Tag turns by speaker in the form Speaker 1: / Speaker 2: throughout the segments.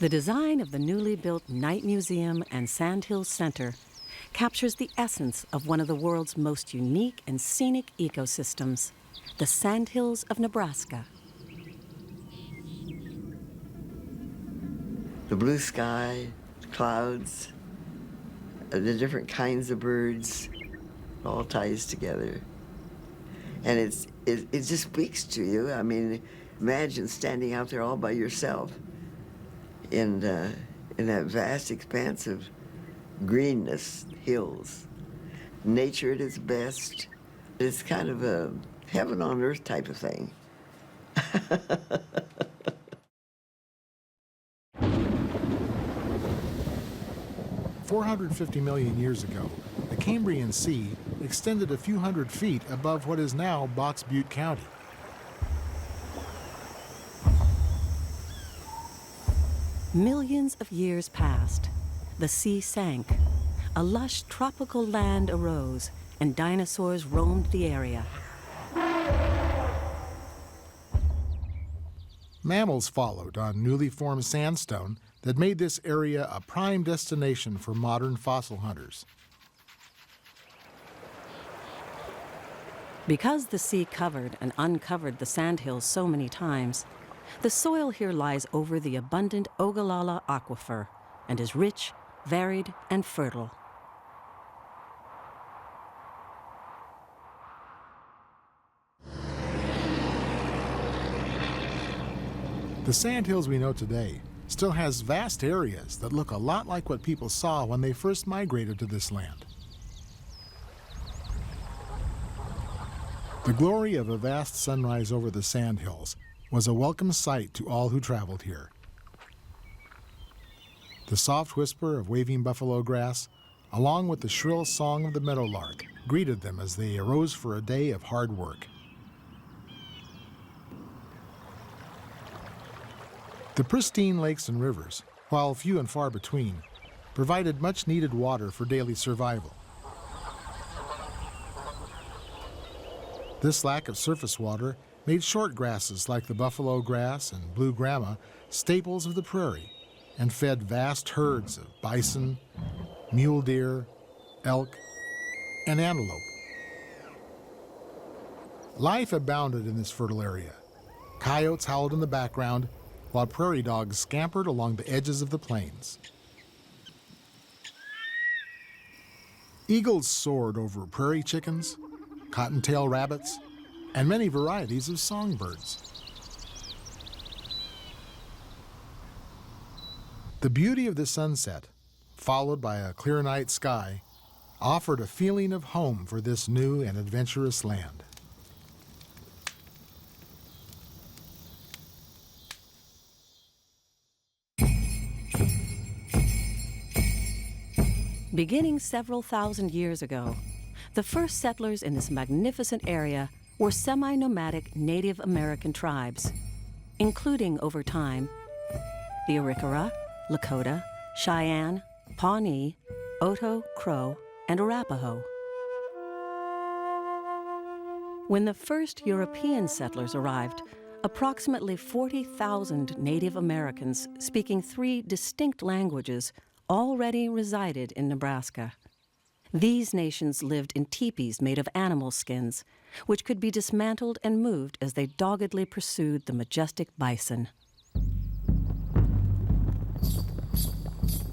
Speaker 1: The design of the newly built Night Museum and Sandhills Center captures the essence of one of the world's most unique and scenic ecosystems, the Sandhills of Nebraska.
Speaker 2: The blue sky, clouds, the different kinds of birds, it all ties together. And it just speaks to you. I mean, imagine standing out there all by yourself in that vast expanse of greenness, hills. Nature at its best. It's kind of a heaven on earth type of thing.
Speaker 3: 450 million years ago, the Cambrian Sea extended a few hundred feet above what is now Box Butte County.
Speaker 1: Millions of years passed. The sea sank. A lush tropical land arose, and dinosaurs roamed the area.
Speaker 3: Mammals followed on newly formed sandstone that made this area a prime destination for modern fossil hunters.
Speaker 1: Because the sea covered and uncovered the sandhills so many times, the soil here lies over the abundant Ogallala aquifer and is rich, varied, and fertile.
Speaker 3: The Sandhills we know today still has vast areas that look a lot like what people saw when they first migrated to this land. The glory of a vast sunrise over the Sandhills was a welcome sight to all who traveled here. The soft whisper of waving buffalo grass, along with the shrill song of the meadowlark, greeted them as they arose for a day of hard work. The pristine lakes and rivers, while few and far between, provided much-needed water for daily survival. This lack of surface water made short grasses like the buffalo grass and blue grama staples of the prairie and fed vast herds of bison, mule deer, elk, and antelope. Life abounded in this fertile area. Coyotes howled in the background, while prairie dogs scampered along the edges of the plains. Eagles soared over prairie chickens, cottontail rabbits, and many varieties of songbirds. The beauty of the sunset, followed by a clear night sky, offered a feeling of home for this new and adventurous land.
Speaker 1: Beginning several thousand years ago, the first settlers in this magnificent area were semi-nomadic Native American tribes, including over time the Arikara, Lakota, Cheyenne, Pawnee, Oto, Crow, and Arapaho. When the first European settlers arrived, approximately 40,000 Native Americans speaking 3 distinct languages already resided in Nebraska. These nations lived in teepees made of animal skins, which could be dismantled and moved as they doggedly pursued the majestic bison.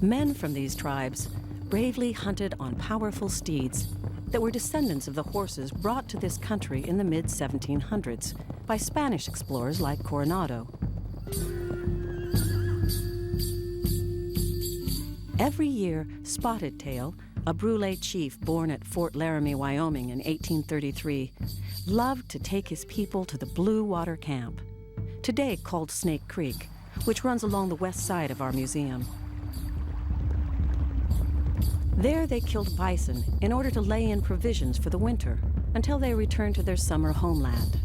Speaker 1: Men from these tribes bravely hunted on powerful steeds that were descendants of the horses brought to this country in the mid-1700s by Spanish explorers like Coronado. Every year, Spotted Tail, a Brule chief born at Fort Laramie, Wyoming in 1833, loved to take his people to the Blue Water Camp, today called Snake Creek, which runs along the west side of our museum. There they killed bison in order to lay in provisions for the winter until they returned to their summer homeland.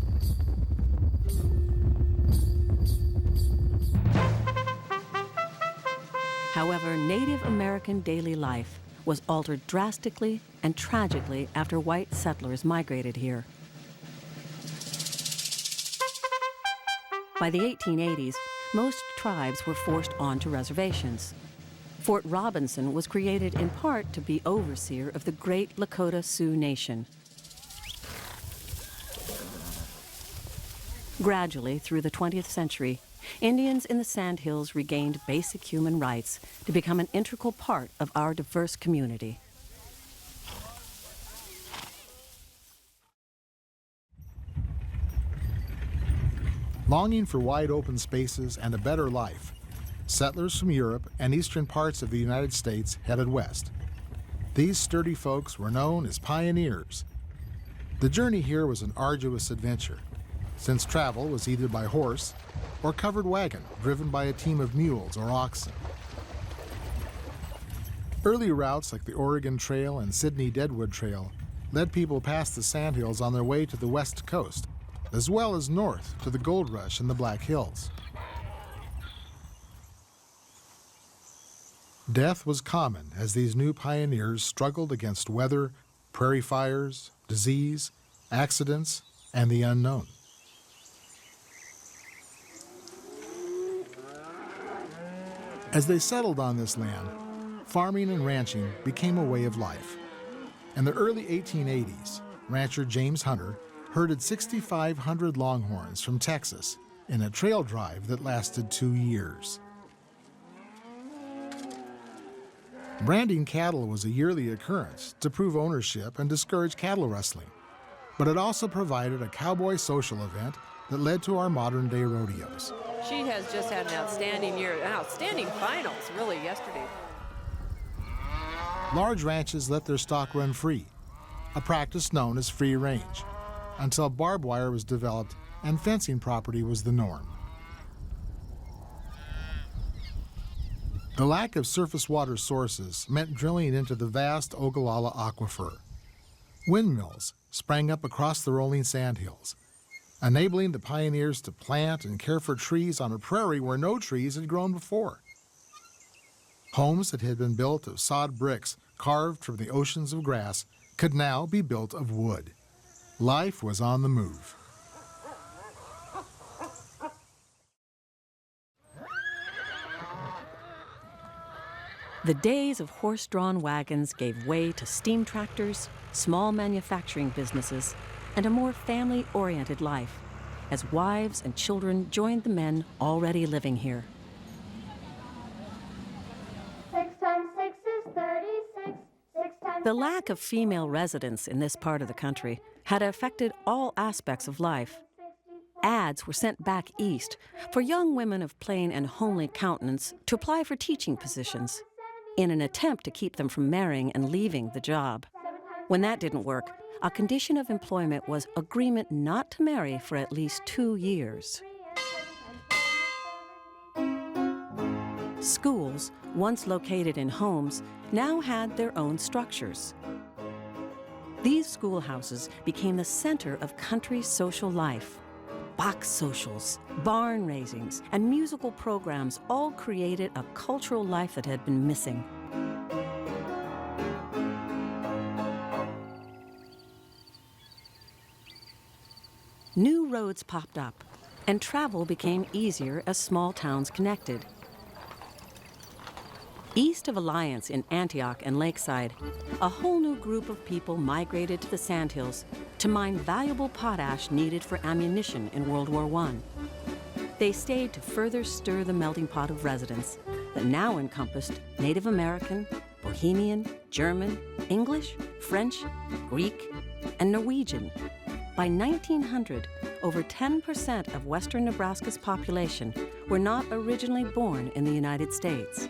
Speaker 1: However, Native American daily life was altered drastically and tragically after white settlers migrated here. By the 1880s, most tribes were forced onto reservations. Fort Robinson was created in part to be overseer of the great Lakota Sioux Nation. Gradually, through the 20th century, Indians in the Sandhills regained basic human rights to become an integral part of our diverse community.
Speaker 3: Longing for wide open spaces and a better life, settlers from Europe and eastern parts of the United States headed west. These sturdy folks were known as pioneers. The journey here was an arduous adventure, since travel was either by horse or covered wagon driven by a team of mules or oxen. Early routes like the Oregon Trail and Sydney Deadwood Trail led people past the Sandhills on their way to the west coast, as well as north to the gold rush in the Black Hills. Death was common as these new pioneers struggled against weather, prairie fires, disease, accidents, and the unknown. As they settled on this land, farming and ranching became a way of life. In the early 1880s, rancher James Hunter herded 6,500 longhorns from Texas in a trail drive that lasted 2 years. Branding cattle was a yearly occurrence to prove ownership and discourage cattle rustling, but it also provided a cowboy social event that led to our modern-day rodeos.
Speaker 4: She has just had an outstanding year, outstanding finals, really, yesterday.
Speaker 3: Large ranches let their stock run free, a practice known as free range, until barbed wire was developed and fencing property was the norm. The lack of surface water sources meant drilling into the vast Ogallala Aquifer. Windmills sprang up across the rolling sandhills, enabling the pioneers to plant and care for trees on a prairie where no trees had grown before. Homes that had been built of sod bricks carved from the oceans of grass could now be built of wood. Life was on the move.
Speaker 1: The days of horse-drawn wagons gave way to steam tractors, small manufacturing businesses, and a more family-oriented life, as wives and children joined the men already living here.
Speaker 5: 6 times 6 is 36. 6 times
Speaker 1: The lack of female residents in this part of the country had affected all aspects of life. Ads were sent back east for young women of plain and homely countenance to apply for teaching positions, in an attempt to keep them from marrying and leaving the job. When that didn't work, a condition of employment was agreement not to marry for at least 2 years. Schools, once located in homes, now had their own structures. These schoolhouses became the center of country social life. Box socials, barn raisings, and musical programs all created a cultural life that had been missing. New roads popped up, and travel became easier as small towns connected. East of Alliance in Antioch and Lakeside, a whole new group of people migrated to the Sandhills to mine valuable potash needed for ammunition in World War I. They stayed to further stir the melting pot of residents that now encompassed Native American, Bohemian, German, English, French, Greek, and Norwegian. By 1900, over 10% of western Nebraska's population were not originally born in the United States.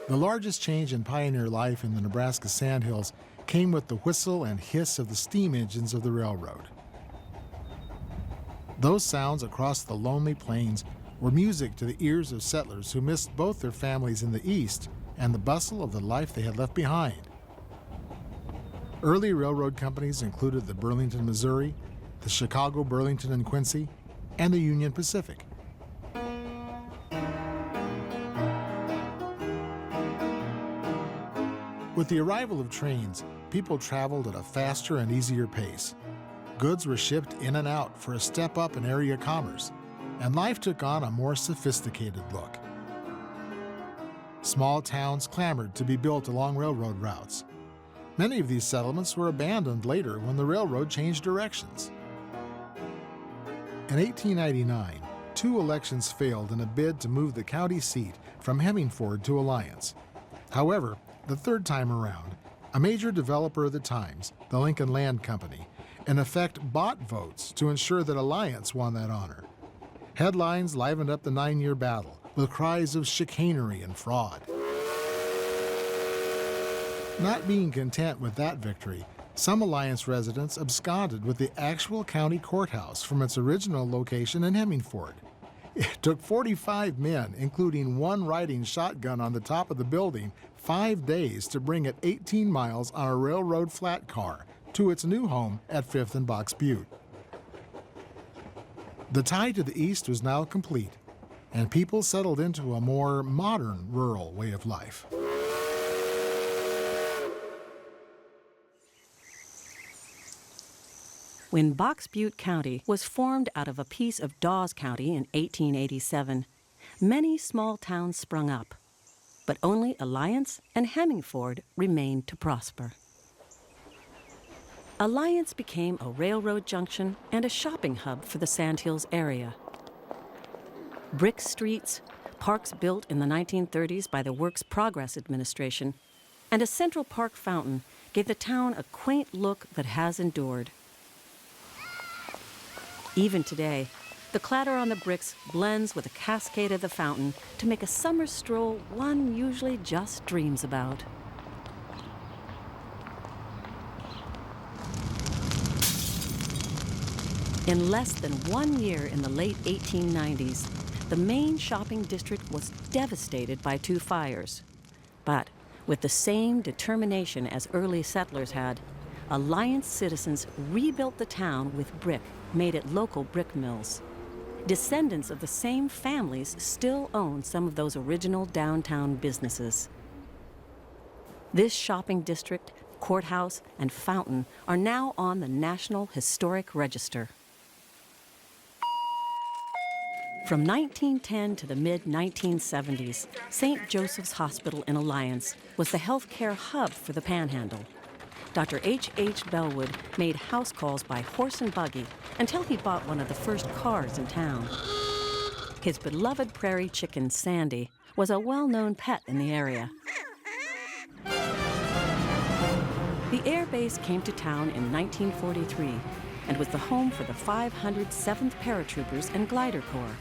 Speaker 3: The largest change in pioneer life in the Nebraska Sandhills came with the whistle and hiss of the steam engines of the railroad. Those sounds across the lonely plains were music to the ears of settlers who missed both their families in the east and the bustle of the life they had left behind. Early railroad companies included the Burlington, Missouri, the Chicago, Burlington and Quincy, and the Union Pacific. With the arrival of trains, people traveled at a faster and easier pace. Goods were shipped in and out for a step up in area commerce, and life took on a more sophisticated look. Small towns clamored to be built along railroad routes. Many of these settlements were abandoned later when the railroad changed directions. In 1899, 2 elections failed in a bid to move the county seat from Hemmingford to Alliance. However, the third time around, a major developer of the times, the Lincoln Land Company, in effect bought votes to ensure that Alliance won that honor. Headlines livened up the 9-year battle with cries of chicanery and fraud. Not being content with that victory, some Alliance residents absconded with the actual county courthouse from its original location in Hemmingford. It took 45 men, including one riding shotgun on the top of the building, 5 days to bring it 18 miles on a railroad flat car to its new home at 5th and Box Butte. The tie to the east was now complete, and people settled into a more modern rural way of life.
Speaker 1: When Box Butte County was formed out of a piece of Dawes County in 1887, many small towns sprung up, but only Alliance and Hemmingford remained to prosper. Alliance became a railroad junction and a shopping hub for the Sandhills area. Brick streets, parks built in the 1930s by the Works Progress Administration, and a Central Park fountain gave the town a quaint look that has endured. Even today, the clatter on the bricks blends with the cascade of the fountain to make a summer stroll one usually just dreams about. In less than 1 year in the late 1890s, the main shopping district was devastated by 2 fires. But with the same determination as early settlers had, Alliance citizens rebuilt the town with brick made at local brick mills. Descendants of the same families still own some of those original downtown businesses. This shopping district, courthouse, and fountain are now on the National Historic Register. From 1910 to the mid-1970s, St. Joseph's Hospital in Alliance was the healthcare hub for the Panhandle. Dr. H.H. Bellwood made house calls by horse and buggy until he bought one of the first cars in town. His beloved prairie chicken, Sandy, was a well-known pet in the area. The air base came to town in 1943 and was the home for the 507th Paratroopers and Glider Corps.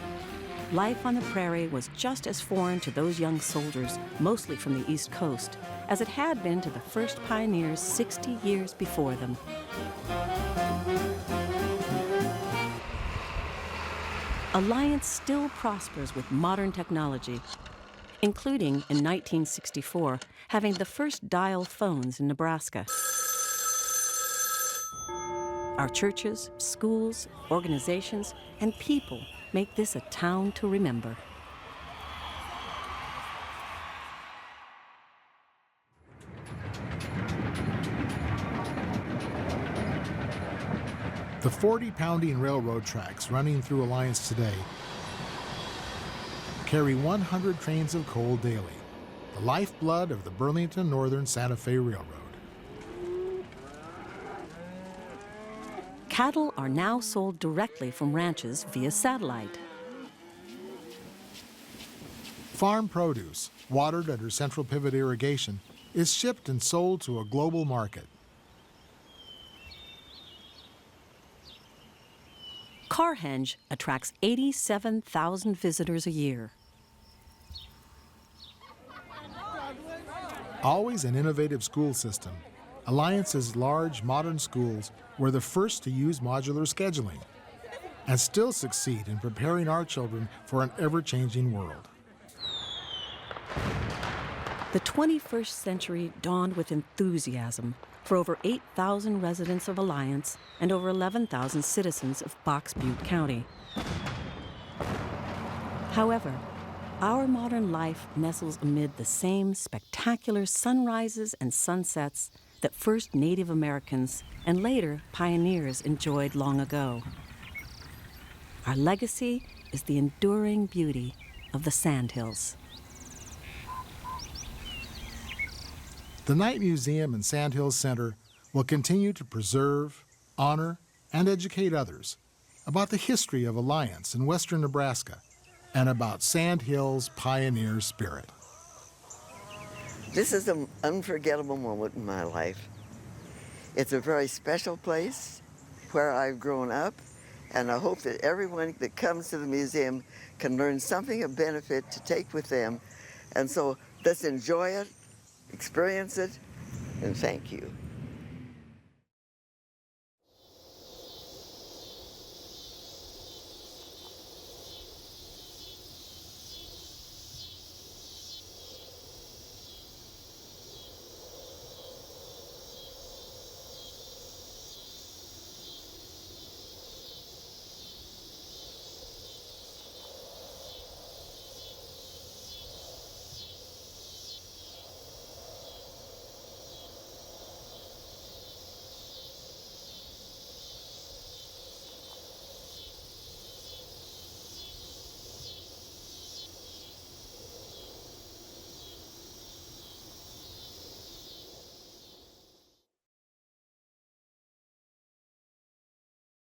Speaker 1: Life on the prairie was just as foreign to those young soldiers, mostly from the East Coast, as it had been to the first pioneers 60 years before them. Alliance still prospers with modern technology, including in 1964 having the first dial phones in Nebraska. Our churches, schools, organizations, and people make this a town to remember.
Speaker 3: The 40-pounding railroad tracks running through Alliance today carry 100 trains of coal daily, the lifeblood of the Burlington Northern Santa Fe Railroad.
Speaker 1: Cattle are now sold directly from ranches via satellite.
Speaker 3: Farm produce, watered under central pivot irrigation, is shipped and sold to a global market.
Speaker 1: Carhenge attracts 87,000 visitors a year.
Speaker 3: Always an innovative school system, Alliance's large modern schools were the first to use modular scheduling and still succeed in preparing our children for an ever-changing world.
Speaker 1: The 21st century dawned with enthusiasm for over 8,000 residents of Alliance and over 11,000 citizens of Box Butte County. However, Our modern life nestles amid the same spectacular sunrises and sunsets that first Native Americans and later pioneers enjoyed long ago. Our legacy is the enduring beauty of the Sandhills.
Speaker 3: The Night Museum and Sandhills Center will continue to preserve, honor, and educate others about the history of Alliance in western Nebraska and about Sandhills' pioneer spirit.
Speaker 2: This is an unforgettable moment in my life. It's a very special place where I've grown up, and I hope that everyone that comes to the museum can learn something of benefit to take with them. And so let's enjoy it, experience it, and thank you.